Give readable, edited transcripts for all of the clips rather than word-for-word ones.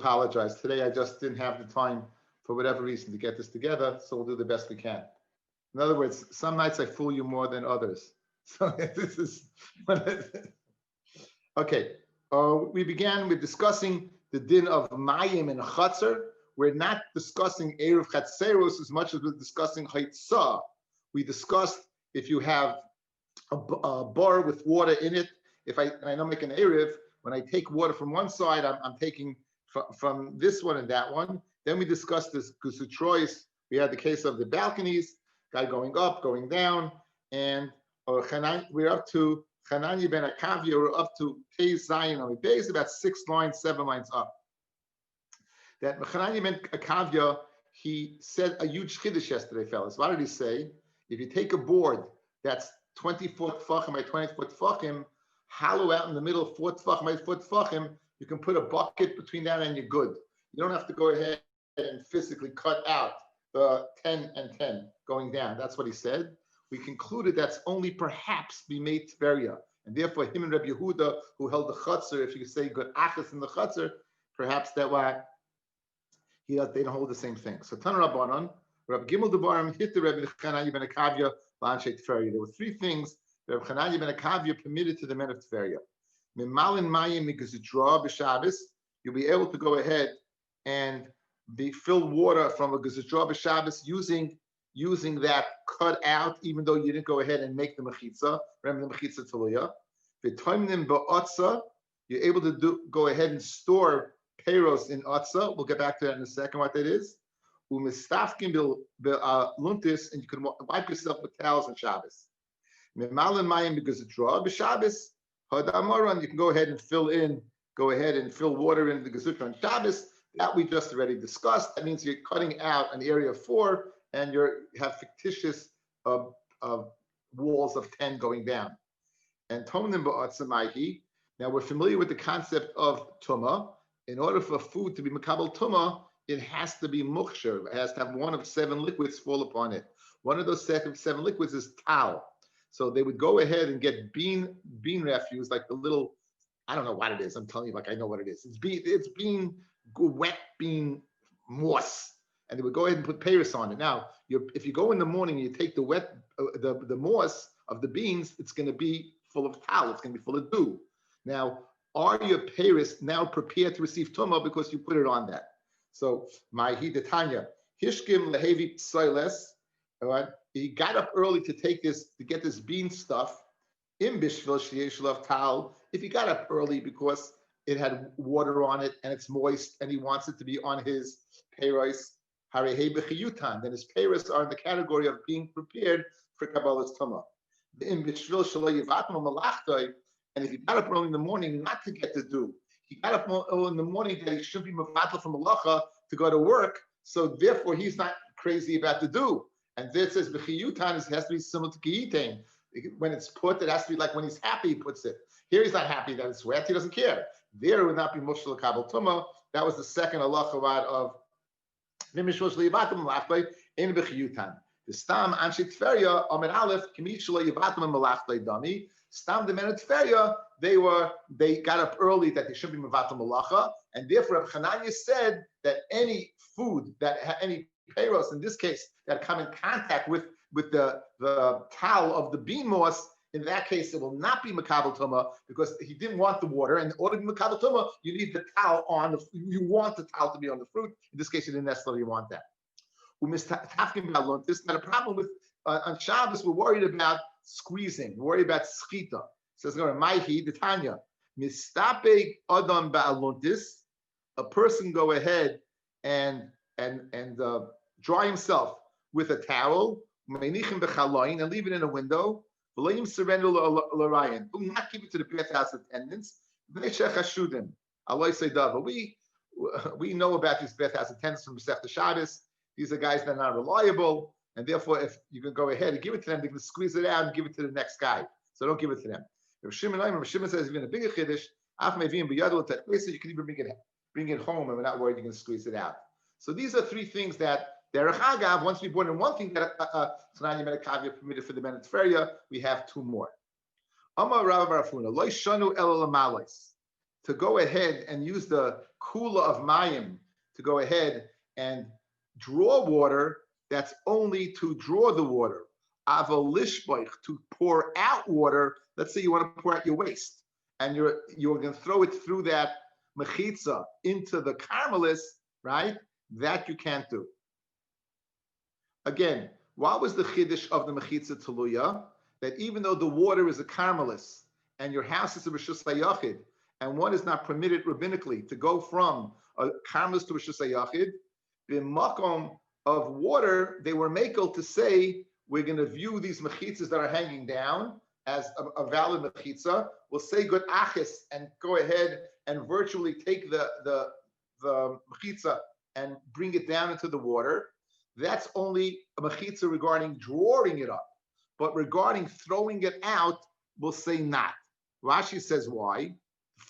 apologize. Today I just didn't have the time for whatever reason to get this together, so we'll do the best we can. In other words, some nights I fool you more than others. So this is okay. We began with discussing the din of mayim and chatzar. We're not discussing eruv chatzeros as much as we're discussing haitzah. We discussed if you have a bar with water in it. If I don't make an eruv, when I take water from one side, I'm taking from this one and that one. Then we discussed this gusutrois. We had the case of the balconies, guy going up, going down, and we're up to Chananya ben Akavia. We're up to Tei Zion on the base, about 6 lines, 7 lines up. That Chananya ben Akavia, he said a huge chiddush yesterday, fellas. What did he say? If you take a board that's 20 foot tefachim by 20 foot tefachim, hollow out in the middle, 4 tefachim by 4 tefachim, you can put a bucket between that and you're good. You don't have to go ahead and physically cut out the 10 and 10 going down. That's what he said. We concluded that's only perhaps be made Tveria. And therefore, him and Rabbi Yehuda, who held the chutzner, if you could say good achas in the chutzner, perhaps that why they don't hold the same thing. So Tan Rabbanon, Rabbi Gimel Devarim hit the Rabbi Chananya ben Akavia l'Anshe Tveria. There were 3 things that Rabbi Chananya ben Akavia permitted to the men of Tveria. Mimalin mayim migazudra b'Shabbos. You'll be able to go ahead and fill water from a gazudra b'Shabbos using that cut out, even though you didn't go ahead and make the mechitza. Remember the mechitza taluya. V'toimnim ba'otza. You're able to go ahead and store peiros in otza. We'll get back to that in a second. What that is. Umistafkim luntis, and you can wipe yourself with towels on Shabbos. Mimalin mayim b'gazudra b'Shabbos. Hadamaran, you can go ahead and fill water in the gazutra on Shabbos. That we just already discussed. That means you're cutting out an area of 4 and you have fictitious walls of 10 going down. And Tomnim ba'atzamaihi. Now we're familiar with the concept of tumah. In order for food to be makabel tumah, it has to be muksher. It has to have one of 7 liquids fall upon it. One of those 7 liquids is tal. So they would go ahead and get bean refuse, like the little, I don't know what it is. I'm telling you, like I know what it is. It's wet bean moss, and they would go ahead and put peiros on it. Now, if you go in the morning and you take the wet, the moss of the beans, it's going to be full of tal. It's going to be full of dew. Now, are your peiros now prepared to receive tumah because you put it on that? So, my hidatanya hishkim lehevi tsoiles. All right. He got up early to get this bean stuff in bishvil sheyeshulav tal. If he got up early because it had water on it and it's moist and he wants it to be on his peiros, harehei b'chiyutan, then his peiros are in the category of being prepared for kabbalas tumah. In bishvil shelo yivatnu malachtoi, and if he got up early in the morning not to get to do, he got up early in the morning that he should be mevatel from malacha to go to work, so therefore he's not crazy about the do. And this says b'chiyutan has to be similar to kiyitain. When it's put, it has to be like when he's happy, he puts it. Here he's not happy that it's wet, he doesn't care. There would not be mushal kabel tumah. That was the second halacha of v'mishul shleivatim malachtai in b'chiyutan. The stam anshe tferia amid aleph kimishul yivatim malachtai dami. Stam the men of tferia, they got up early that they should be mevatim malacha, and therefore Chananya said that any food any peiros in this case that come in contact with the tal of the bean moss, in that case it will not be makabel tumah because he didn't want the water. And in order to be makabel tumah, you need the tal you want the tal to be on the fruit. In this case, you didn't necessarily want that. This is not a problem with on Shabbos. We're worried about squeezing. We're worried about schita. It says Maihi the Tanya mistape adam ba'aluntis. A person go ahead and dry himself with a towel, and leave it in a window. Surrender l'rayin. Do not give it to the bathhouse attendants. We know about these bathhouse attendants from Masechta Shabbos. These are guys that are not reliable, and therefore, if you can go ahead and give it to them, they can squeeze it out and give it to the next guy. So don't give it to them. If Shimon says if you're in a bigger chiddush, you can even bring it home, and we're not worried you can squeeze it out. So these are 3 things that Derech Agav, once we brought in one thing that Chananya ben Akavia permitted for the men of Tveria, we have 2 more. Amar Rav Barafuna, Lo shanu ela l'malos. To go ahead and use the kula of mayim, to go ahead and draw water, that's only to draw the water. Avalishboich, to pour out water. Let's say you want to pour out your waste, and you're going to throw it through that mechitza into the carmelis, right? That you can't do. Again, what was the chiddush of the mechitza teluya? That even though the water is a carmelis and your house is a rishus hayachid, and one is not permitted rabbinically to go from a carmelis to rishus hayachid, b'makom of water, they were makel to say, we're going to view these mechitzas that are hanging down as a valid mechitza. We'll say good achis and go ahead and virtually take the mechitza and bring it down into the water. That's only a mechitza regarding drawing it up. But regarding throwing it out, we'll say not. Rashi says why.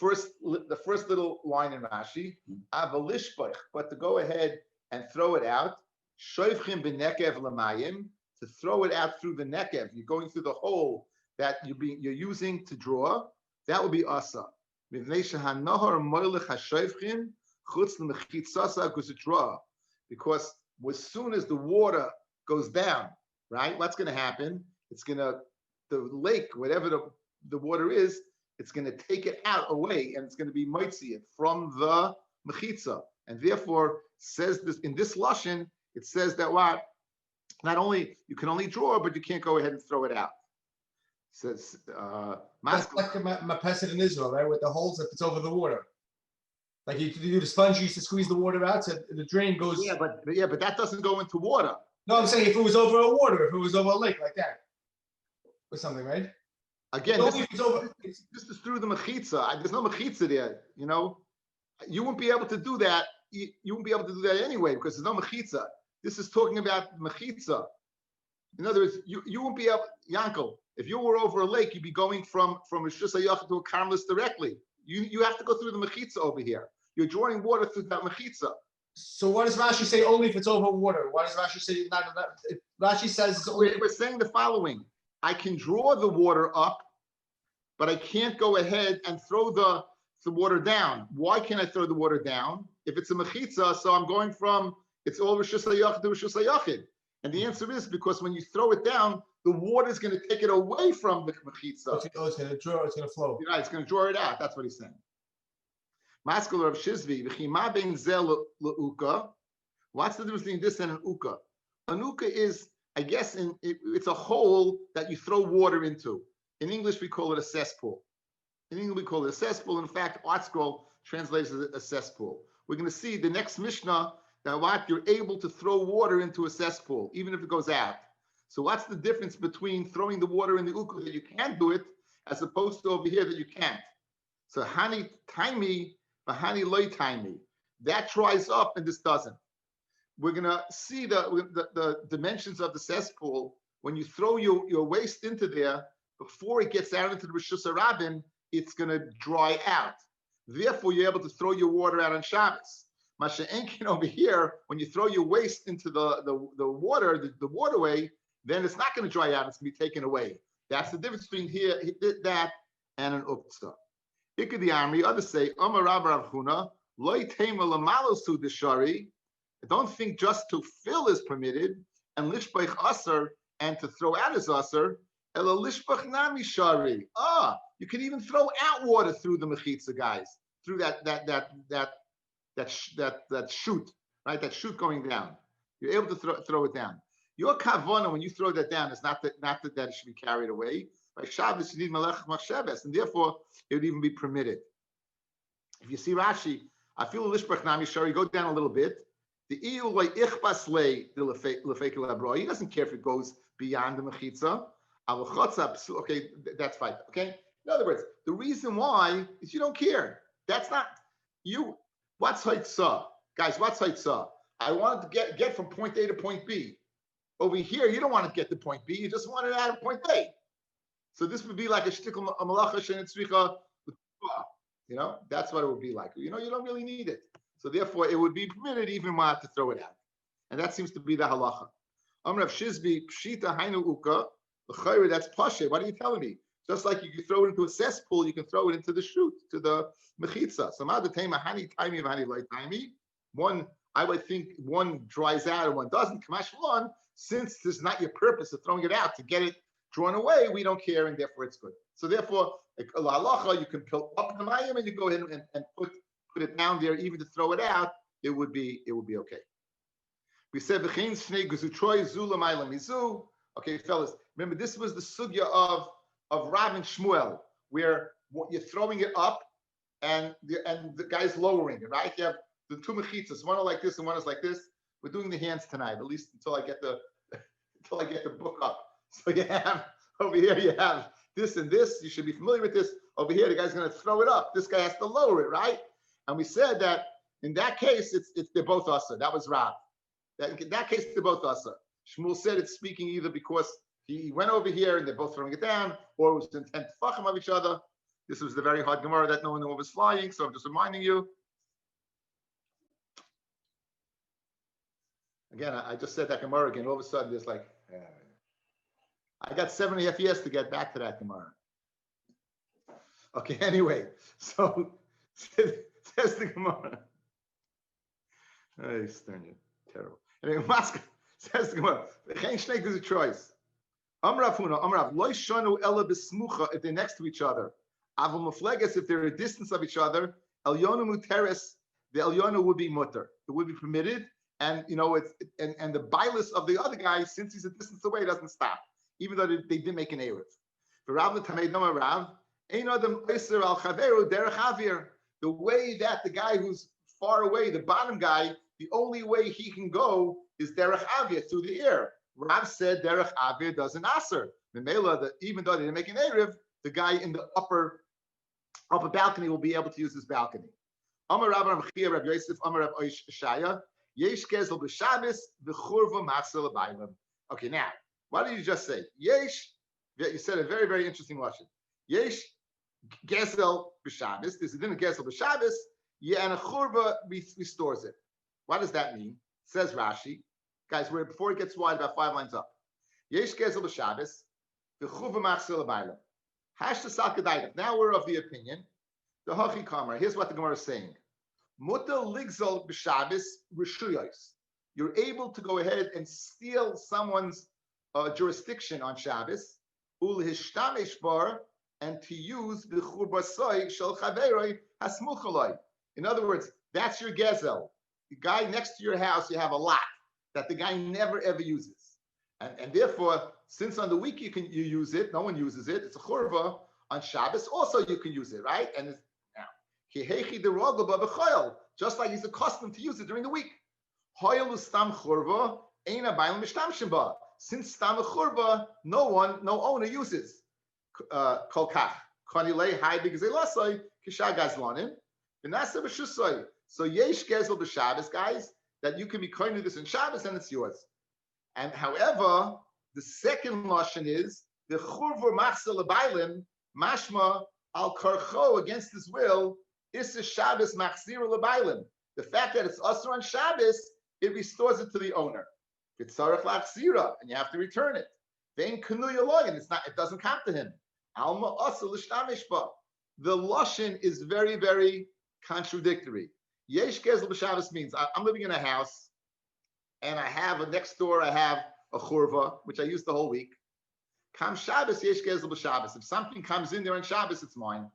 The first little line in Rashi, avalishbach, but to go ahead and throw it out, shoivchim b'nekev l'mayim, to throw it out through the nekev, you're going through the hole that you're using to draw, that would be asa. Because as soon as the water goes down, right, what's going to happen? The lake, whatever the water is, it's going to take it out away, and it's going to be mitzi from the mechitza. And therefore, says this in this lashon, it says that what? Not only you can only draw, but you can't go ahead and throw it out. It says that's like my pesach in Israel, right? With the holes if it's over the water. Like you do the sponge, you used to squeeze the water out, so the drain goes. Yeah, but that doesn't go into water. No, I'm saying if it was over a water, if it was over a lake like that, or something, right? Again, this is through the mechitza. There's no mechitza there. You know, you won't be able to do that. You won't be able to do that anyway because there's no mechitza. This is talking about mechitza. In other words, you won't be able, Yankel, if you were over a lake, you'd be going from a Rishus Hayachid to a Karmelis directly. You have to go through the mechitza over here. You're drawing water through that mechitza. So what does Rashi say only if it's over water? Why does Rashi say not? Rashi says it's only... We're saying the following. I can draw the water up, but I can't go ahead and throw the water down. Why can't I throw the water down? If it's a mechitza, so I'm going from, it's all Rishus Hayachid to Rishus Hayachid. And the answer is because when you throw it down, the water is going to take it away from the mechitza. It's going to draw, it's going to flow. Right, it's going to draw it out. That's what he's saying. Maskal of Shizvi, v'chima ben zel l'uka. What's the difference between this and an uka? An uka is, I guess, it's a hole that you throw water into. In English, we call it a cesspool. In English, we call it a cesspool. In fact, Art Scroll translates it as a cesspool. We're going to see the next Mishnah that what you're able to throw water into a cesspool, even if it goes out. So what's the difference between throwing the water in the uka that you can't do it, as opposed to over here that you can't? So hani taimi, hani loy taimi. That dries up and this doesn't. We're going to see the dimensions of the cesspool. When you throw your waste into there, before it gets out into the Rishus HaRabim, it's going to dry out. Therefore, you're able to throw your water out on Shabbos. Masha Enkin over here, when you throw your waste into the water, the waterway, then it's not going to dry out. It's going to be taken away. That's the difference between here, that, and an uktzah. Ikadi Amri, others say, Omar Rabbi Rav Huna, loy tema lamalosu deshari. Don't think just to fill is permitted, and lishbach aser, and to throw out is aser. Ela lishbach nami shari. You can even throw out water through the mechitza, guys, through that chute, right? That chute going down. You're able to throw it down. Your kavana, when you throw that down, is not that it should be carried away. By Shabbos, you need melech machsheves, and therefore it would even be permitted. If you see Rashi, I feel lishbach nami shari. Go down a little bit. The he doesn't care if it goes beyond the mechitza. Okay, that's fine. Okay. In other words, the reason why is you don't care. That's not you. What's haitzah, guys? What's haitzah? I wanted to get from point A to point B. Over here, you don't want to get to point B. You just want it out of point A. So this would be like a shtickle malacha shenetzricha. You know, that's what it would be like. You know, you don't really need it. So therefore, it would be permitted even to throw it out. And that seems to be the halacha. Amrav Shizbi, Pshita Hainu Uka, that's Pashe. What are you telling me? Just like you can throw it into a cesspool, you can throw it into the chute, to the mechitza. So one, I would think one dries out and one doesn't. Kamash one, since this is not your purpose of throwing it out to get it drawn away, we don't care, and therefore it's good. So therefore, la halacha, you can fill up the mayim and you go ahead and put it down there, even to throw it out, it would be okay. We said v'chein shnei guzutroy zula mayla mizu. Okay, fellas, remember this was the sugya of Rav and Shmuel, where you're throwing it up and the guy's lowering it, right? You have the two mechitzas, one is like this and one is like this. We're doing the hands tonight, at least until I get the book up. So you have over here, you have this and this. You should be familiar with this. Over here, the guy's going to throw it up. This guy has to lower it, right? And we said that in that case, they're both asa. That was Rav. In that case, they're both asa. Shmuel said it's speaking either because he went over here and they're both throwing it down, or it was intent to fuck of each other. This was the very hard Gemara that no one knew what was flying, so I'm just reminding you. Again, I just said that Gemara again. All of a sudden, there's like, I got 7.5 years to get back to that Gemara. Okay, anyway, so says the Gemara. Hey, Stern, you're terrible. Anyway, Maska says the Gemara, there's a choice. Amrav, loy shonu ela besmucha, if they're next to each other. Aval mufleges, if they're a distance of each other, elyonu muteres, the elyonu would be mutter. It would be permitted, and and the bilus of the other guy, since he's a distance away, doesn't stop, even though they did make an eruv. For Rav l'tameid nama Rav, ein adam oiser al chaveru derech avir. The way that the guy who's far away, the bottom guy, the only way he can go is derech avir, through the air. Rav said derech avir doesn't aser. Memela, even though they didn't make an eruv, the guy in the upper balcony will be able to use his balcony. Amar Rabbi Mechia, Rabbi Yosef, Amar Rabbi Shaya, Yesh gezel b'Shabbos v'churva machzor l'baylim. Okay, now, why did you just say Yesh? You said a very, very interesting lesson. Yesh gezel b'Shabbos. There's a din of gezel b'Shabbos. Yeah, and a churva restores it. What does that mean? Says Rashi. Guys, before it gets wide, about 5 lines up. Yesh gezel b'Shabbos v'churva machzor l'baylim. Now we're of the opinion. The Hachi Kamar. Here's what the Gemara is saying. Muta ligzol b'Shabbos rishuyos. You're able to go ahead and steal someone's jurisdiction on Shabbos, ulhishtamesh bar, and to use the churbasoi shel chaveroi hasmuchaloi. In other words, that's your gezel. The guy next to your house, you have a lot that the guy never ever uses, and therefore, since on the week you use it, no one uses it. It's a churva. On Shabbos also you can use it, right? And just like he's accustomed to use it during the week. Since stam churva, no owner uses. So yesh gezel b'Shabbos, guys, that you can be koine to this in Shabbos and it's yours. And however, the second lashon is the churva machzor l'baylim mashma al karcho, against his will. Is the Shabbos machzir l'baylim. The fact that it's usher on Shabbos, it restores it to the owner. It's tzarech lachzira, and you have to return it. Vein kanuya loy, and it doesn't come to him. Alma usher l'shtamish ba. The lashon is very, very contradictory. Yesh gezel b'Shabbos means I'm living in a house, and I have next door I have a churva, which I use the whole week. Kam Shabbos yesh gezel b'Shabbos. If something comes in there on Shabbos, it's mine.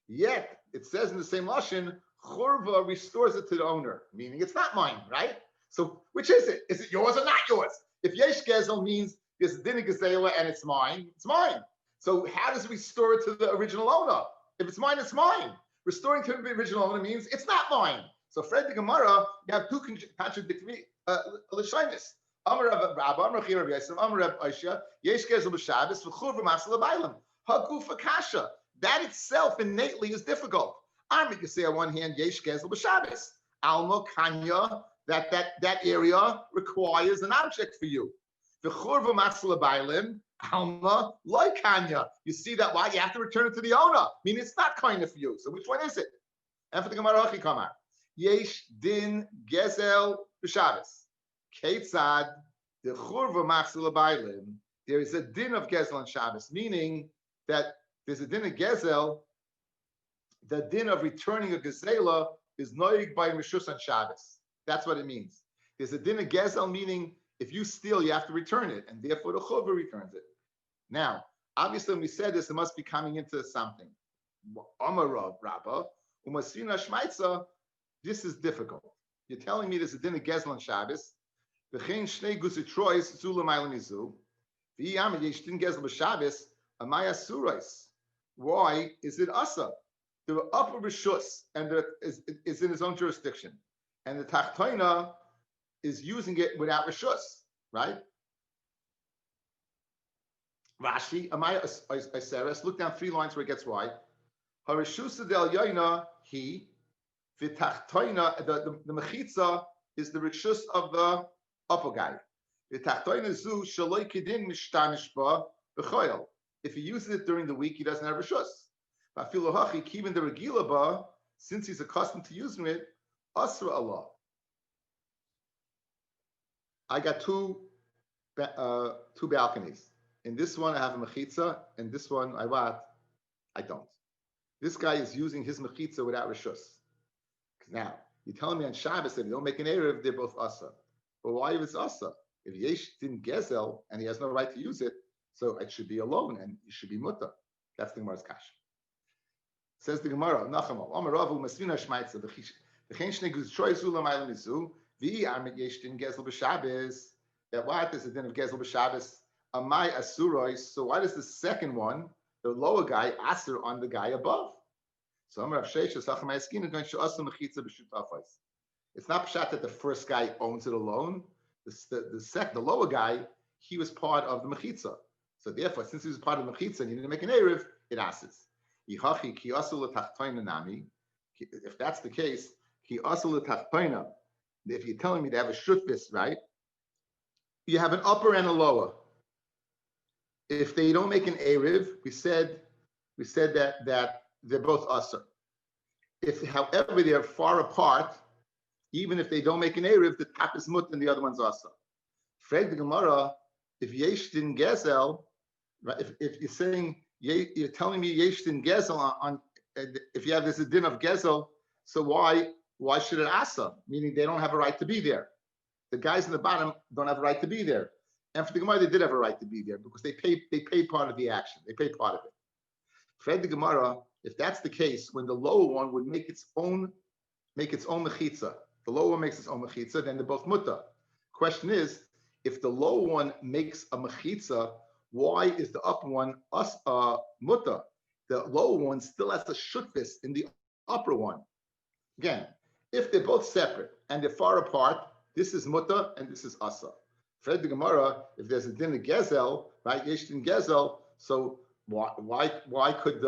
Yet it says in the same lashon, churva restores it to the owner, meaning it's not mine, right? So which is it? Is it yours or not yours? If yesh gezel means there's a din of gezela and it's mine, it's mine. So how does it restore it to the original owner? If it's mine, it's mine. Restoring to the original owner means it's not mine. So Fred the Gemara, you have two contradictory lashonos. Amar Rabbi, Amar Rabbi Yosef, Amar Rabbi Oishia, Yesh gezel b'Shabbos v'churva machzor l'baylim. Hagufa kasha. That itself innately is difficult. You can say on one hand, Yesh gezel b'Shabbos. Alma kanya, that area requires an object for you. V'churva machzor l'baylim. Alma loy kanya. You see that why you have to return it to the owner. I mean, it's not kind of for you. So which one is it? And for the Gemara Hachi Kamar, Yesh din gezel b'Shabbos. Ketzad the churva machzor l'baylim there is a din of gezel on Shabbos, meaning that there's a din of gezel. The din of returning a gazela is noig by Rishus on Shabbos. That's what it means. There's a din of gezel, meaning if you steal, you have to return it, and therefore the chover returns it. Now, obviously, when we said this, it must be coming into something. Amarav Rabba, Umasina Shmaitza, this is difficult. You're telling me there's a din of gezel on Shabbos. V'chein shnei gusitrois zula mailamizu. V'yam yesh din gezel b'Shabbos amaya surais. Why is it asa? The upper rishus and is in his own jurisdiction, and the tachtoina is using it without rishus, right? Rashi, amaya iseres. Look down 3 lines where it gets right. Harishusa del yoina he v'tachtoina. The mechitza is the rishus of the upper guy. V'tachtoina zu shaloi kedin mishtamish ba b'choyel. If he uses it during the week, he doesn't have rishus. Even the regila ba, since he's accustomed to using it, asra Allah. I got two balconies. In this one, I have a mechitza. In this one, I don't. This guy is using his mechitza without rishus. Now, you're telling me on Shabbos that if you don't make an erev, they're both asa. But why if it's asa? If yesh din gezel and he has no right to use it, so it should be alone and it should be mutter. That's the Gemara's kash. Says the Gemara, Nachama, Amaravu Masvina Shmaitza, the Chenshne Guztroy Zula Mailamizu, Vi Armit Yeshtin Gezel B'Shabbos. That what is the din of Gezel B'Shabbos? Amai Asurois. So why does the second one, the lower guy, Asur on the guy above? So Amarav Sheish, Sachamai Skina, going to Asur Mechitza B'Shutafais. It's not pshat that the first guy owns it alone. The lower guy, he was part of the Mechitza. So therefore, since he was part of the Mechitza and he didn't make an Erev, it asks. If that's the case, if you're telling me to have a shutvis, right? You have an upper and a lower. If they don't make an erev, we said that they're both usher. If, however, they're far apart, even if they don't make an erev, the top is mut and the other one's usher. Frag the Gemara, if yesh din gezel, right? If you're saying you're telling me yesh din gezel on if you have this din of gezel, so why should it asa? Meaning they don't have a right to be there. The guys in the bottom don't have a right to be there. And for the Gemara, they did have a right to be there because they pay part of the action. They pay part of it. Fred the Gemara, if that's the case, when the lower one would make its own mechitza, the lower one makes its own mechitza, then they're both mutta. Question is, if the lower one makes a mechitza, why is the upper one mutta? The lower one still has a shutvis in the upper one. Again, if they're both separate and they're far apart, this is mutta and this is asa. Fred the Gemara, if there's a din of gezel, right? Yesh din gezel. So why could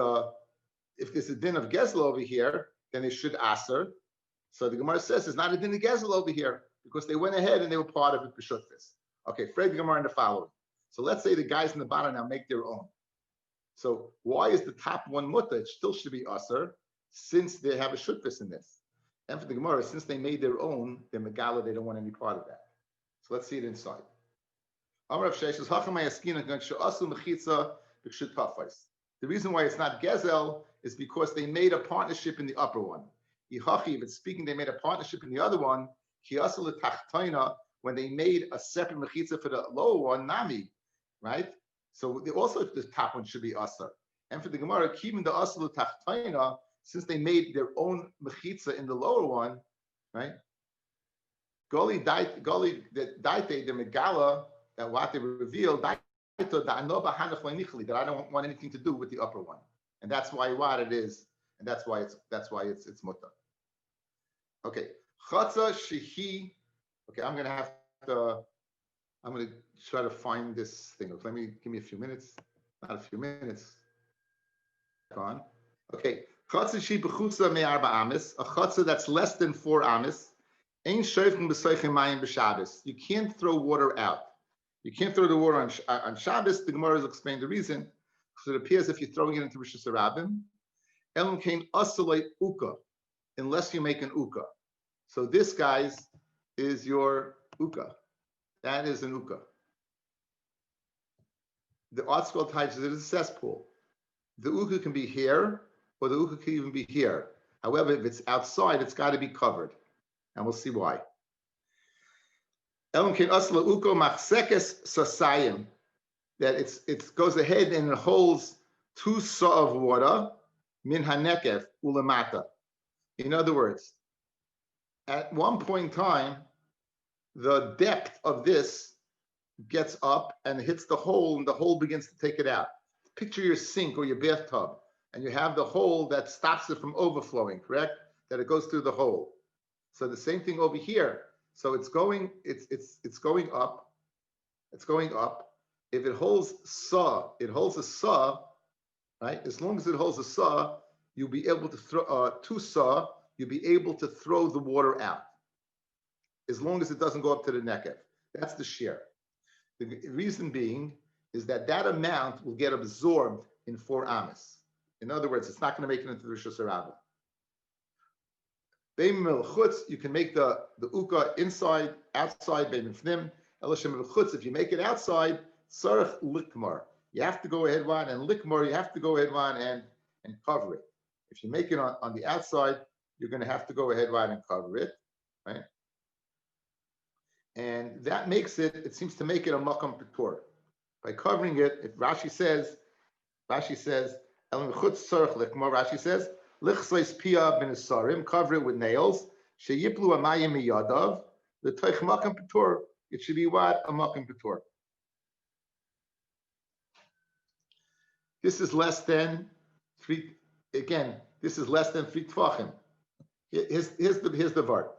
if there's a din of gezel over here, then it should aser. So the Gemara says it's not a din of gezel over here because they went ahead and they were part of it b'shutvis. Okay, Fred the Gemara in the following. So let's say the guys in the bottom now make their own. So why is the top one mutta? It still should be aser since they have a shutvis in this. And for the Gemara, since they made their own, they're megala, they don't want any part of that. So let's see it inside. The reason why it's not gezel is because they made a partnership in the upper one. If it's speaking, they made a partnership in the other one. When they made a separate mechitza for the lower one, nami, right? So also the top one should be asar. And for the Gemara, keeping the asar l'tachtoina, since they made their own mechitza in the lower one, right? Goli daite the megala that what they revealed that I don't want anything to do with the upper one, and that's why what it is, and that's why it's mutter. Okay, chatza shehi. Okay, I'm gonna try to find this thing. Give me a few minutes. Not a few minutes. On. Okay, chatza shehi b'chutza me'arba amis. A chatza that's less than 4 amis. You can't throw water out. You can't throw the water on Shabbos. The Gemara has explained the reason. So it appears if you're throwing it into Rishus Harabim, Elam came asalei uka, unless you make an uka. So this, guys, is your uka. That is an uka. the article touches it is a cesspool. The uka can be here, or the uka can even be here. However, if it's outside, it's got to be covered, and we'll see why. That it goes ahead and it holds 2 sa of water, min hanekev ulamata. In other words, at one point in time, the depth of this gets up and hits the hole, and the hole begins to take it out. Picture your sink or your bathtub, and you have the hole that stops it from overflowing, correct? That it goes through the hole. So the same thing over here. So it's going up. It's going up. If it holds saw, it holds a saw, right? As long as it holds a saw, you'll be able to throw 2 saw. You'll be able to throw the water out, as long as it doesn't go up to the nekev. That's the shear. The reason being is that amount will get absorbed in 4 amas. In other words, it's not going to make it into the Rishus Harabah. Beim chutz, you can make the uka inside, outside. Beim fnim, eloshem chutz. If you make it outside, sarach likmar. You have to go ahead one and likmar. You have to go ahead one and cover it. If you make it on the outside, you're going to have to go ahead one and cover it, right? And that makes it. It seems to make it a makam patur. By covering it, if Rashi says, elem chutz sarach likmar. Rashi says, lichseis pia ben asarim, cover it with nails. Sheyiplu amayim miyadav. The toich makam patur. It should be what? A makam patur. This is less than 3. Again, this is less than 3 tefachim. Here's the vart.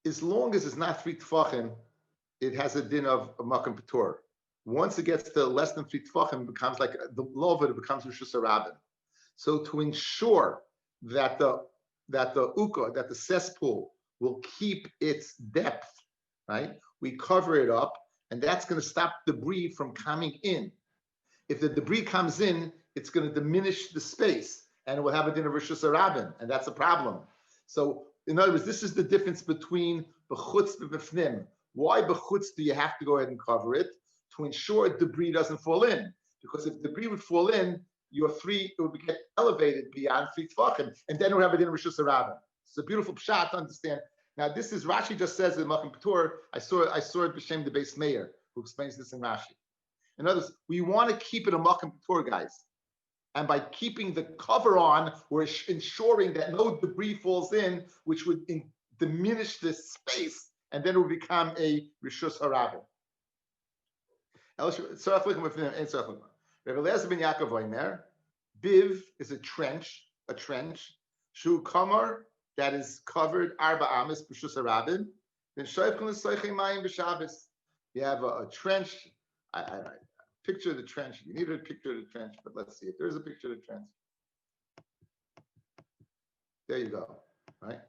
As long as it's not 3 tefachim, it has a din of a makam patur. Once it gets to less than 3 tefachim, it becomes like the law of it becomes Rishus Harabah. So to ensure that the uka, that the cesspool will keep its depth, right? We cover it up, and that's going to stop debris from coming in. If the debris comes in, it's going to diminish the space, and it will have a din of Rishus Harabah, and that's a problem. So, in other words, this is the difference between b'chutz and b'fnim. Why b'chutz do you have to go ahead and cover it? To ensure debris doesn't fall in. Because if debris would fall in, it would get elevated beyond 3 tefachim, and then it would have a din of Rishus Harabah. It's a beautiful pshat to understand. Now, this is Rashi just says in Makam Patur. I saw it b'shem the Beis Meir, who explains this in Rashi. In other words, we want to keep it a Makam Patur, guys. And by keeping the cover on, we're ensuring that no debris falls in, which would diminish the space, and then it will become a Rishus Harabah. Rabbi Eliezer ben Yaakov Omer, Biv is a trench, Shu Kamar, that is covered, Arba Amis, Rishus Harabah. Then Shoyfchen L'Soichei Mayim B'Shabbos. You have a trench. I picture the trench. You need a picture of the trench, but let's see if there's a picture of the trench. There you go, right?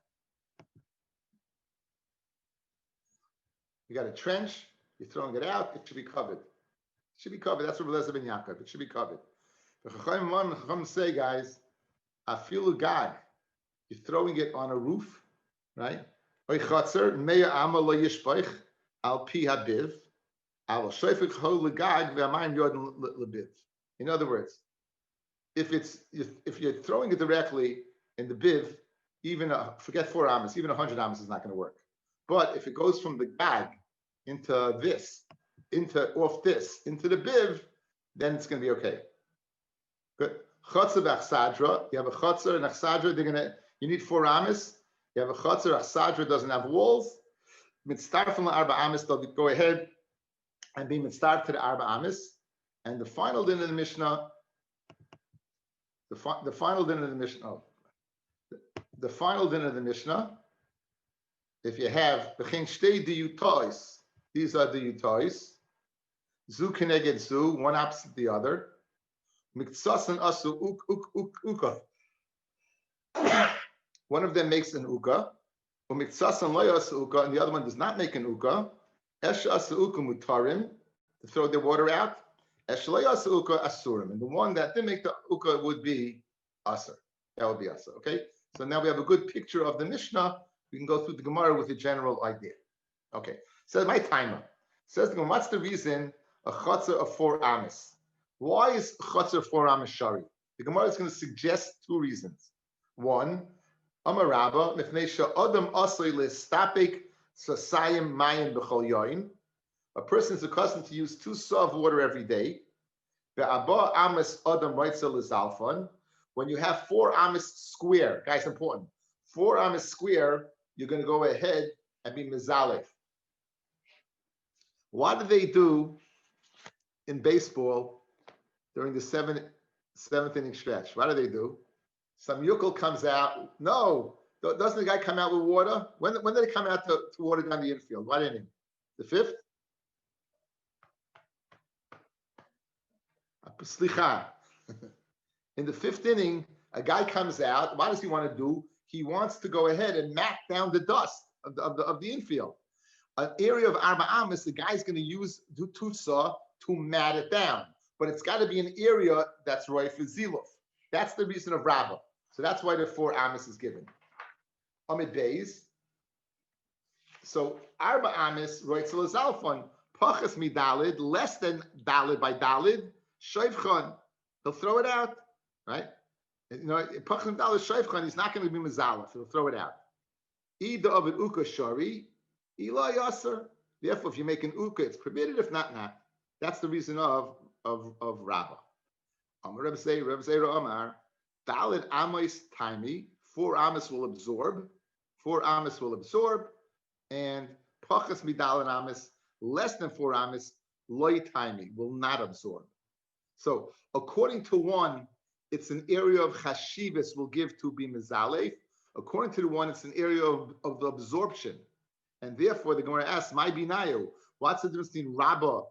You got a trench, you're throwing it out, it should be covered. It should be covered. That's what Eliezer ben Yaakov. It should be covered. The Chacham say, guys, afilu gag. You're throwing it on a roof, right? Oy chatzer meya ama lo yishpoich al pi habiv al shoyfik ho legag ve'amayim yod lebiv. In other words, if you're throwing it directly in the biv, even forget 4 amas, even 100 amas is not going to work. But if it goes from the gag into this, into the biv, then it's going to be okay. Good. Chotzer v'achsadra. You have a chotzer and achsadra. You need 4 amas. You have a chotzer. Achsadra doesn't have walls. Mitzvah from the arba amas. They'll go ahead and be mitzvah to the arba amas. And the final din of the Mishnah. The final din of the Mishnah. Oh, the final din of the Mishnah. If you have b'chein shtei diyutais, these are the yutais. Zu keneged zu, one opposite the other. Miktsasan asu uka. One of them makes an uka. Miktsasan lo yasu uka, and the other one does not make an uka. Esh asu uka mutarim, to throw the water out. Esh lo yasu uka asurim, and the one that didn't make the uka would be asur. That would be asur. Okay. So now we have a good picture of the Mishnah. We can go through the Gemara with a general idea. Okay. So my timer says the Gemara, what's the reason a chutzner of 4 amas. Why is chutzner 4 amas shari? The Gemara is going to suggest 2 reasons. One, Amar Rabba, mifnei she'adam asay lestapik sasayim mayim b'chol yoin. A person is accustomed to use 2 saw of water every day. Ve'aba amas adam raitzel lizalfon. When you have 4 amas square, guys, important. 4 amas square, you're going to go ahead and be mizalef. What do they do in baseball during the seventh inning stretch? What do? Some yukel comes out. No, doesn't the guy come out with water? When did he come out to water down the infield? What inning? The 5th? Slicha. In the 5th inning, a guy comes out. What does he want to do? He wants to go ahead and mat down the dust of the infield. An area of arba amas, the guy's going to do tutsa to mat it down. But it's got to be an area that's roy for ziluf. That's the reason of Rabba. So that's why the 4 amas is given. Amid Beis. So arba amas roy tzalafon pachas midalid, less than dalid by dalid, shayvchan. He'll throw it out, right? You know, pachas midalid shayvchan. He's not going to be mizalef. He'll throw it out. Ida of an uka shari, ila yasser. Therefore, if you make an uka, it's permitted. If not, not. That's the reason of Rabba. Rabbi Zera Amar, Dalid Amos Taimi, 4 amas will absorb, 4 amas will absorb, and Pachas Midalid Amas, less than 4 amas, Loi Taimi, will not absorb. So, according to one, it's an area of Chashivas will give to be Mizalef. According to the one, it's an area of the absorption. And therefore, the Gemara asks, My Binayu, what's the difference between Rabba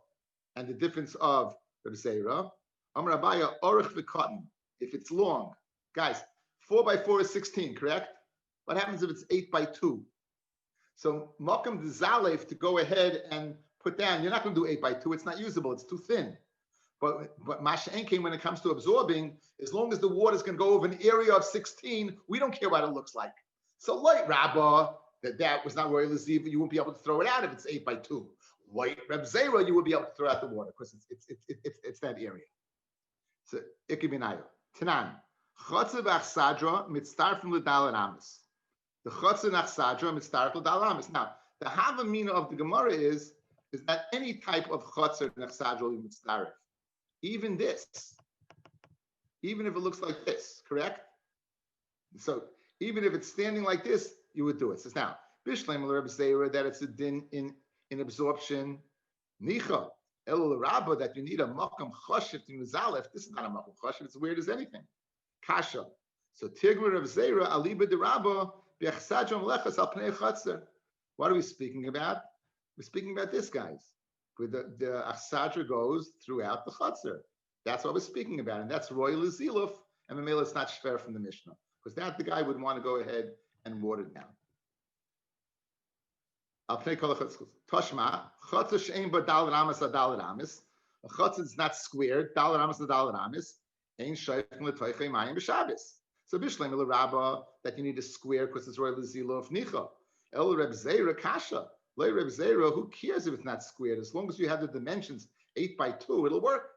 and the difference of Rabbi Zera? Amar Abaya, Orech v'Katan. If it's long, guys, 4 by 4 is 16, correct? What happens if it's 8 by 2? So Malcolm Zalef to go ahead and put down, you're not going to do 8 by 2, it's not usable, it's too thin. But Masha Enkin, when it comes to absorbing, as long as the water is going to go over an area of 16, we don't care what it looks like. So light Rabbah, that was not royal Laziv, you won't be able to throw it out if it's 8 by 2. White Reb Zera, you would be able to throw out the water because it's that area. So Ikibinayo. Tanan. Chotze v'achsadra mitztarfim l'dalad amis. The chotze v'achsadra mitztarfim l'dalad amis. Now, the havamina of the Gemara is that any type of chotze v'achsadra will be mitztarf. Even this. Even if it looks like this, correct? So even if it's standing like this, you would do it. So now, Bishleim Reb Zera, that it's a din in absorption. Nicha. El Rabba, that you need a makam chashiv to mizalef. This is not a makam chashiv. It's weird as anything. Kasha. So Tigr of Zera aliba de Rabba be'achsadra melechas al pnei chatzer. What are we speaking about? We're speaking about this, guys. Where the achsadra goes throughout the chatzer. That's what we're speaking about, and that's royal ziluf. And Mamela is not shver from the Mishnah because that the guy would want to go ahead and water down. Toshma, chotzer she'ein ba daled amis adaled amis. A chotzer is not squared. Daled amis adaled amis. Ein shayfim l'toichei mayim b'Shabbos. So bishleim l'Rabba that you need a square because it's royal ziluf nicha. El Reb Zera kasha. Le Reb Zera, who cares if it's not squared? As long as you have the dimensions 8 by 2, it'll work.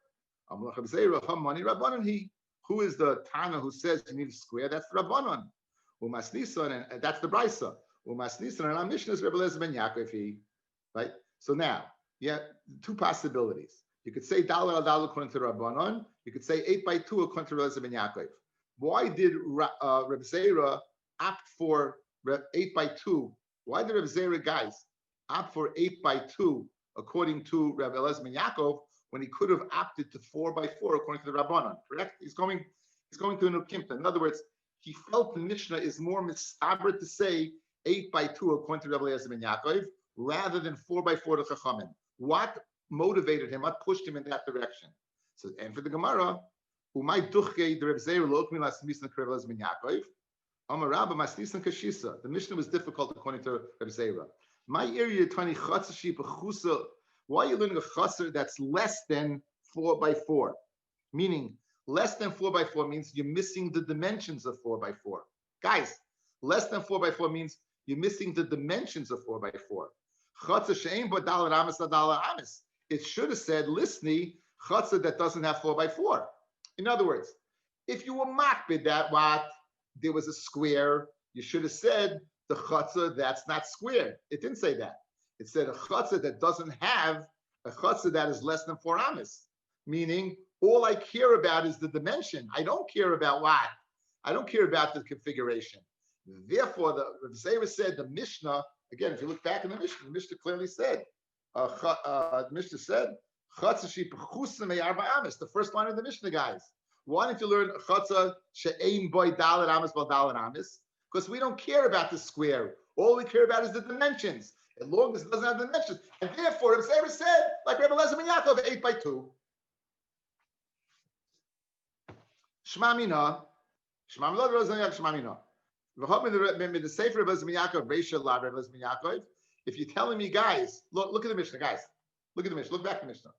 Amar Reb Zera hamani rabbanon he. Who is the Tana who says you need a square? That's the Rabbanon. Umasnisan, and that's the Brisa. Umasnisan, and our Mishnah is Rebbe Eliezer ben Yaakov. Right? So now, you have 2 possibilities. You could say Dalal al according to Rabbanon. You could say 8 by 2 according to Rebbe Eliezer ben Yaakov. Why did Reb Zera opt for 8 by 2? Why did Reb Zera, guys, opt for 8 by 2 according to Rebbe Eliezer ben Yaakov when he could have opted to 4 by 4 according to the Rabbanon? Correct? He's going to a new Kimta. In other words, he felt the Mishnah is more mistaber to say 8 by 2 according to Rebbe Eliezer ben Yaakov rather than 4 by 4 to Chachamim. What motivated him? What pushed him in that direction? So, and for the Gemara, Umay duchke the Reb Zera lo okmi las misna Rebbe Eliezer ben Yaakov. Amar Rabba masnisan kashisa. The Mishnah was difficult according to Reb Zera. My area 20 chatzashi bechusa. Why are you learning a chaser that's less than 4 by 4? Meaning, less than 4 by 4 means you're missing the dimensions of 4 by 4. Guys, less than 4 by 4 means you're missing the dimensions of 4 by 4. Chaser she'ein bo daled amis adaled amis. it should have said listni chatzah that doesn't have 4x4. In other words, if you were makbid that what there was a square, you should have said the chatzah that's not square. It didn't say that. It said a chatzah that doesn't have a chatzah that is less than 4 amas, meaning all I care about is the dimension. I don't care about what. I don't care about the configuration. Therefore, the Zayra said the Mishnah, again, if you look back in the Mishnah clearly said, the Mishnah said, the first line of the Mishnah, guys. Why don't you learn Chatzah she'ein boy dalet amas bal dalet amas? Because we don't care about the square. All we care about is the dimensions. As long as it doesn't have dimensions. And therefore, the Zayra said, like Rabbi Lezer ben Yaakov, 8x2. Shema mina. Shema mina, Rabbi Lezer ben Yaakov, Shema mina. The Sefer Rabbi Lezer ben Yaakov, Reisha la Rabbi Lezer ben Yaakov. If you're telling me, guys, look at the Mishnah, guys. Look at the Mishnah. Look back at the Mishnah.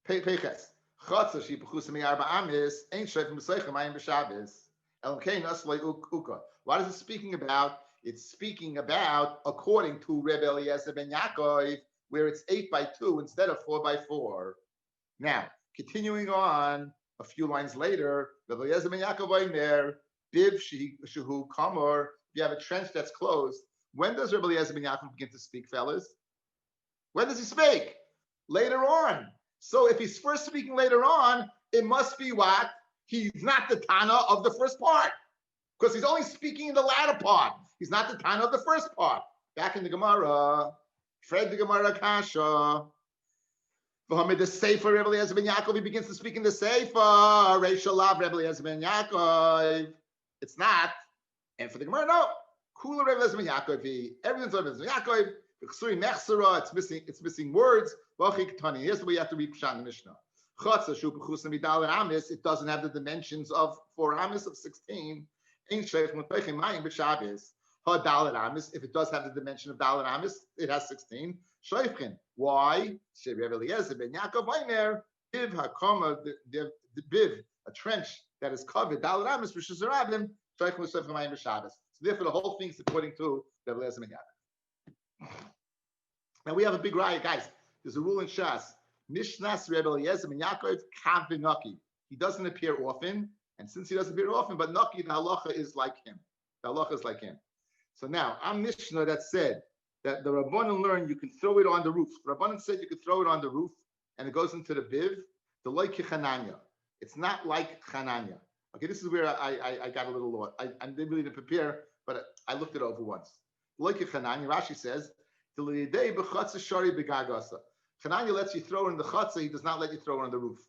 Peiches. Chatzah she pechus me'arba amis ain't shayf m'seicha mayim b'Shabbos. Elamkein aslei uka. What is it speaking about? It's speaking about according to Rebbe Eliezer ben Yaakov, where it's 8x2 instead of 4x4. Now, continuing on a few lines later, Rebbe Eliezer ben Yaakov oimer biv shehu kamor. If you have a trench that's closed, when does Rebbe Eliezer ben Yaakov begin to speak, fellas? When does he speak? Later on. So if he's first speaking later on, it must be what? He's not the Tana of the first part. Because he's only speaking in the latter part. He's not the Tana of the first part. Back in the Gemara, Fred the Gemara Kasha. The Sefer Rebbe Eliezer ben Yaakov, he begins to speak in the Sefer. Reisha lav Rebbe Eliezer ben Yaakov. It's not. And for the Gemara, no. Kula Rebbe Eliezer ben Yaakov. Everything's Rebbe Eliezer ben Yaakov. It's missing words. Here's the way you have to read Pshat in the Mishnah. It doesn't have the dimensions of 4 amis of 16. If it does have the dimension of dalet amis, it has 16. Why? A trench that is covered dalet amis, which is Eruvin. So therefore, the whole thing is according to Rebbe Eliezer ben Yaakov. Now we have a big riot, guys. There's a rule in Shas. Mishnas Rebbe Eliezer ben Yaakov kav v'naki. He doesn't appear often, and since he doesn't appear often, but naki, the halacha is like him. The halacha is like him. So now, I'm Mishnah that said that the Rabbanan learned you can throw it on the roof. The Rabbanan said you could throw it on the roof, and it goes into the biv. The like Chananya. It's not like Chananya. Okay, this is where I got a little lost. I didn't really prepare, but I looked it over once. Like Chananya, Rashi says, Chananya lets you throw it in the chatzah, he does not let you throw it on the roof.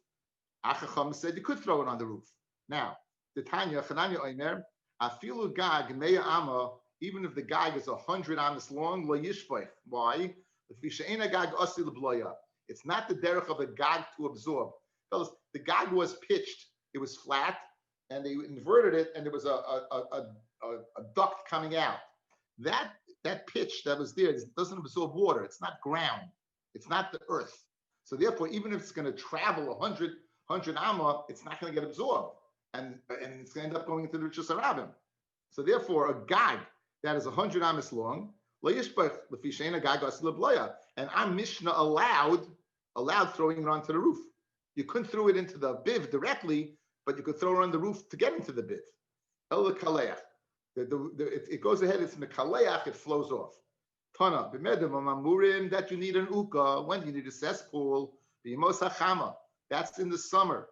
Achacham said you could throw it on the roof. Now, the Tanya, Chananya oimer, afilu gag meya ama, even if the gag is 100 amas long, lo yishpoich. Why? It's not the derech of a gag to absorb. Fellas, the gag was pitched, it was flat, and they inverted it, and there was a duct coming out. That pitch that was there doesn't absorb water. It's not ground. It's not the earth. So therefore, even if it's going to travel 100 amma, it's not going to get absorbed. And it's going to end up going into the Rishus Harabim. So therefore, a gag that is 100 amas long, and I'm Mishnah allowed throwing it onto the roof. You couldn't throw it into the biv directly, but you could throw it on the roof to get into the biv. It goes ahead, it's in the kaleach, it flows off. Tana, that you need an uka. When do you need a cesspool? That's in the summer.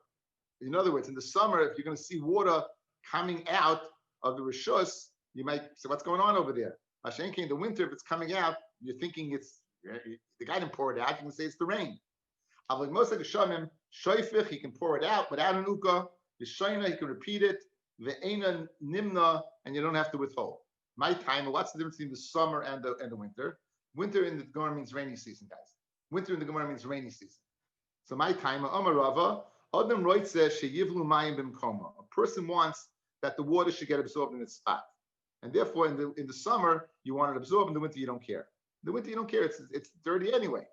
In other words, in the summer, if you're going to see water coming out of the rishus, you might say, what's going on over there? Mashenki, in the winter, if it's coming out, you're thinking it's, the guy didn't pour it out, you can say it's the rain. He can pour it out without an uka. He can repeat it. Ve'ena nimna, and you don't have to withhold. My time, what's the difference between the summer and the winter? Winter in the Gemara means rainy season, guys. Winter in the Gemara means rainy season. So my time, Amarava, Adam Roitze sheyivlu mayim b'mkoma. A person wants that the water should get absorbed in its spot, and therefore in the summer you want it absorbed. In the winter you don't care. In the winter you don't care. It's dirty anyway.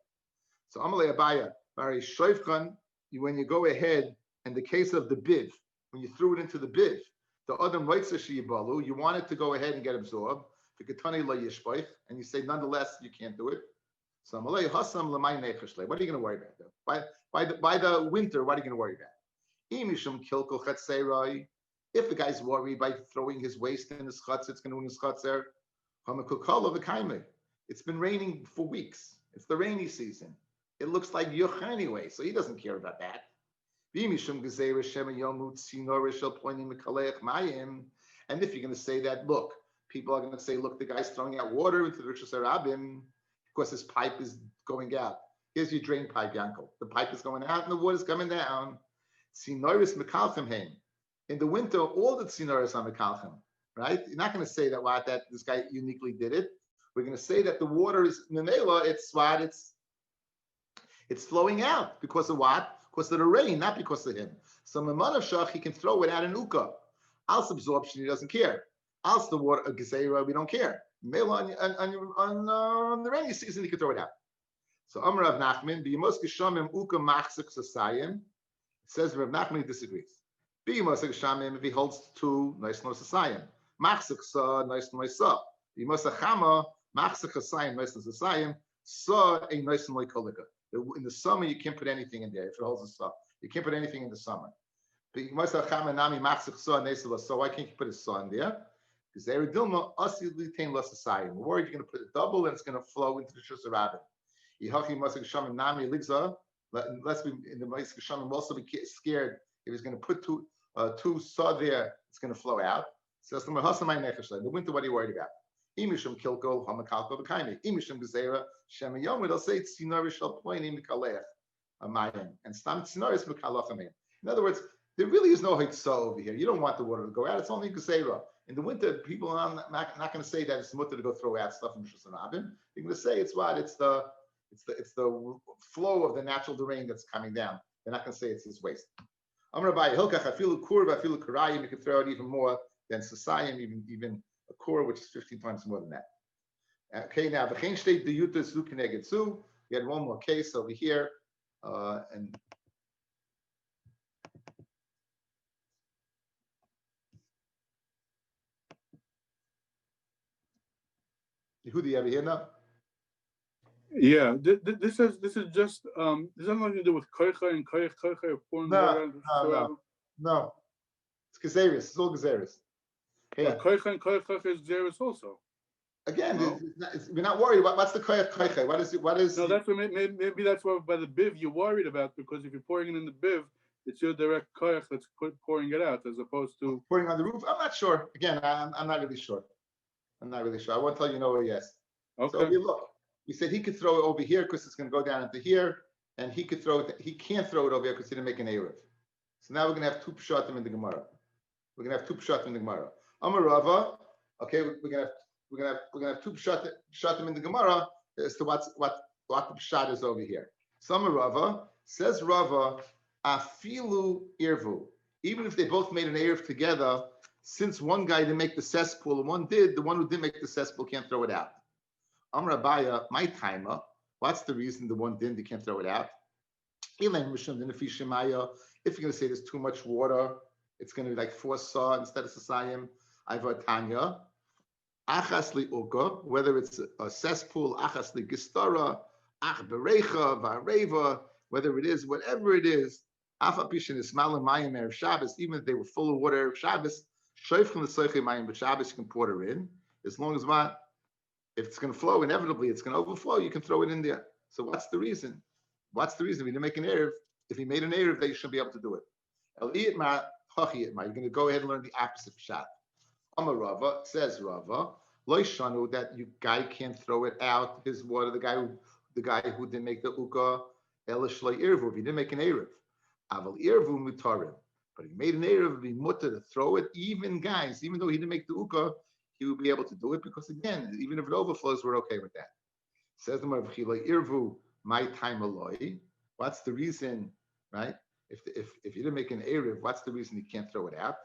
So Amalei Abaya, Bari Shoifchan, when you go ahead, in the case of the biv, when you threw it into the biv, the Adam Roitze sheyibalu, you want it to go ahead and get absorbed. And you say nonetheless you can't do it. So Malay Hasam Lamai Nechishle. What are you going to worry about though? By the winter, what are you going to worry about? Imishum Kilko Chatserai. If the guy's worried by throwing his waste in his chutz, it's going to win his chutzer. It's been raining for weeks. It's the rainy season. It looks like yuch anyway, so he doesn't care about that. And if you're going to say that, look, people are going to say, look, the guy's throwing out water into the Rishus Rabim because his pipe is going out. Here's your drain pipe, Yankel. The pipe is going out and the water's coming down. Sinoris mekalchem heim. In the winter, all the sinoris are mekalchem, right? You're not going to say that this guy uniquely did it. We're going to say that the water is memela. It's flowing out because of what? Because of the rain, not because of him. So memanav shach, he can throw it out in uka. Als absorption, he doesn't care. Als the water gezeira, we don't care. Memela on the rainy season, he can throw it out. So Amar Rav Nachman, b'yemos geshamim uka machzik sasayim. It says Rav Nachman disagrees. B'yemos geshamim, if he holds two, nice no sasayim. Machzik sa, nice no sa. B'yemos chama, machzik sasayim, nice no sasayim. Sa, a nice no kolika. In the summer, you can't put anything in there if it holds a saw. You can't put anything in the summer. So why can't you put a saw in there? Because we're worried you're going to put a double and it's going to flow into the Shus Rabin. Unless we in the Ma'is Geshamim will also be scared if he's going to put two saw there, it's going to flow out. So in the winter, what are you worried about? Imishum kilko hamakalko v'kaimi. Imishum gezera shem yom. They'll say it's sinorish shel ploinim mikalech amayim and stam sinorish mikalachamim. In other words, there really is no hitzah over here. You don't want the water to go out. It's only gezera. In the winter, people are not going to say that it's mutter to go throw out stuff from Shus Rabim. They're going to say it's what? It's the flow of the natural rain that's coming down. They're not going to say it's his waste. Amar Rabbi hilkach afilu kur v'afilu karayim. You can throw out even more than sasayim, even a core, which is 15 times more than that. Okay, now the Chen State the Yuta Zu Keneged Zu. We had one more case over here, and who do you have here now? Yeah, this is just this has nothing to do with koicha and koicha. No. It's Gezeris. It's all Gezeris. Yeah, koicha and koicha is Gezeris also. Again, we're not worried about what's the koich koicha. What is? No, that's what maybe that's what by the biv you're worried about, because if you're pouring it in the biv, it's your direct koich that's pouring it out as opposed to pouring on the roof. I'm not sure. Again, I'm not really sure. I won't tell you no or yes. Okay. So we look. We said he could throw it over here because it's going to go down into here, and he could throw it. He can't throw it over here because he didn't make an eruv. So now we're going to have two pshatim in the Gemara. Amar Rava. Okay, we're going to have two pshatim in the Gemara as to what the pshat is over here. So Amar Rava says afilu irvu. Even if they both made an eruv together, since one guy didn't make the cesspool and one did, the one who didn't make the cesspool can't throw it out. Amar Abaya, my timer. What's the reason the one didn't? They can't throw it out. If you're going to say there's too much water, it's going to be like 4 saw instead of sasayim. I've Tanya. Achas li uka, whether it's a cesspool, achas li gistara, ach berecha, vareva, whether it is whatever it is. Afa pishin is smalim mayim erev Shabbos, even if they were full of water erev Shabbos, shoyfchem l'soichei mayim b'Shabbos, you can pour it in, as long as what. If it's going to flow, inevitably it's going to overflow. You can throw it in there. So what's the reason? We didn't make an eruv. If he made an eruv, they should be able to do it. You're going to go ahead and learn the opposite pshat. Amar Rava, says Rava, lo shanu, that you guy can't throw it out. His water, the guy who didn't make the uka, ela shloi eruv. He didn't make an eruv. Aval eruv mutarim. But he made an eruv, be mutter to throw it. Even guys, even though he didn't make the uka, he would be able to do it because, again, even if it overflows, we're okay with that. Says the Mavchila Irvu, my time aloi. What's the reason, right? If you didn't make an eruv, what's the reason he can't throw it out?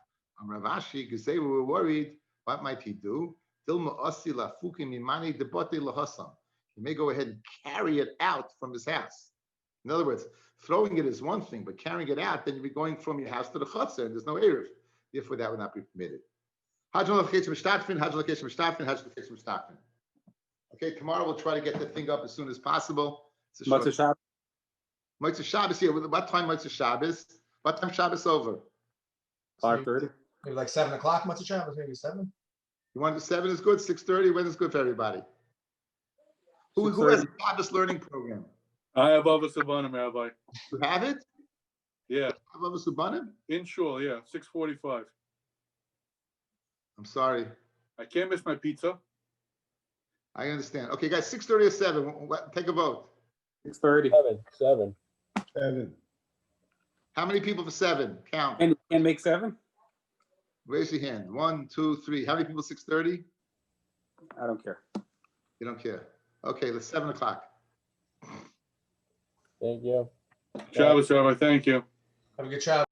Ravashi, because they were worried, what might he do? He may go ahead and carry it out from his house. In other words, throwing it is one thing, but carrying it out, then you'd be going from your house to the chutzner, and there's no eruv. Therefore, that would not be permitted. Okay, tomorrow we'll try to get the thing up as soon as possible. It's a short- Motzei Shabbos. Motzei Shabbos, yeah. What time Motzei Shabbos? What time Shabbos over? 5:30. Maybe like 7 o'clock, Motzei Shabbos, maybe 7. You want to 7 is good, 6:30, when is good for everybody? Who has a Shabbos learning program? I have Avos Abanim, Rabbi. You have it? Yeah, Have a Subanim? in shul, yeah, 6:45. I'm sorry. I can't miss my pizza. I understand. Okay, guys, 6:30 or 7, take a vote. 6:30. 7. 7. How many people for 7? Count. And you can't make 7? Raise your hand. 1, 2, 3. How many people 6:30? I don't care. You don't care. Okay, let's 7 o'clock. Thank you. Shabbos, Rabbi, thank you. Have a good Shabbos.